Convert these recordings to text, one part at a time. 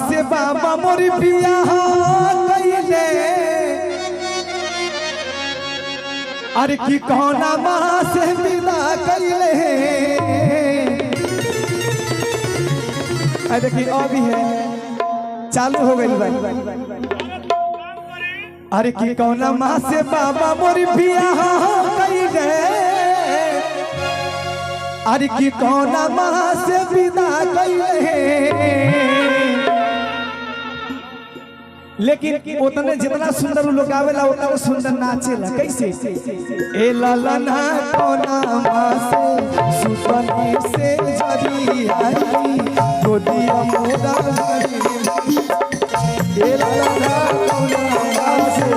से बाबा मोरी बियाह कइले अरे की कौना माँ से विदा कइले अरे देखिए अभी है चालू हो गई भाई अरे की कौना माँ से बाबा मोरी बियाह कइले अरे की कौना माँ से विदा कइले लेकिन उतने जितना सुंदर लोग आवेला उतना सुंदर नाचेला कैसे ए लाला ना कौना माँ से सुतने से जरिया गोदिया मोरा ए लाला ना कौना माँ से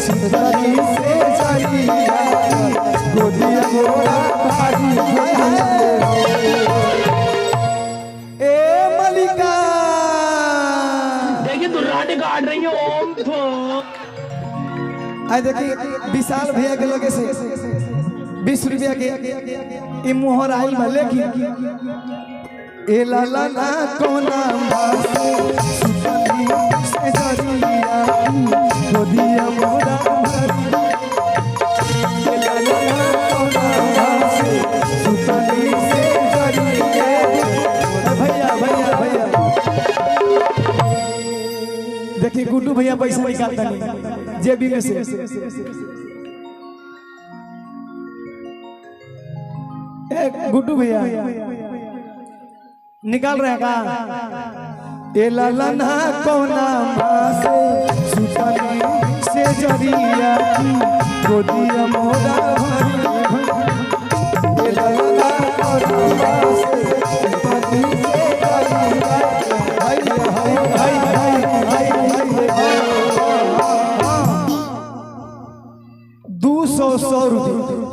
सुतने से जरिया गोदिया मोरा ए मलिका देखिए दुर्राटे काट रही है ओम आई देखिए विशाल भैया के लगे से 20 रुपया के ई मोहर आइल बा लेकिन ए लाला ना कोना मासे सुतनी से जरिया गोदिया मोरा ए लाला ना कोना मासे सुतनी से जरिया भैया भैया भैया देखिए गुड्डू भैया पैसा निकालता नहीं जेबी में से गुड्डू भैया निकाल रहे हैं का ए लाला ना कोना माँ से सुतनी से जरिया गोदिया मोरा भरी ए लाला ना कोना माँ से सुतनी से जरिया हाय हाय हाय हाय 200 रुपये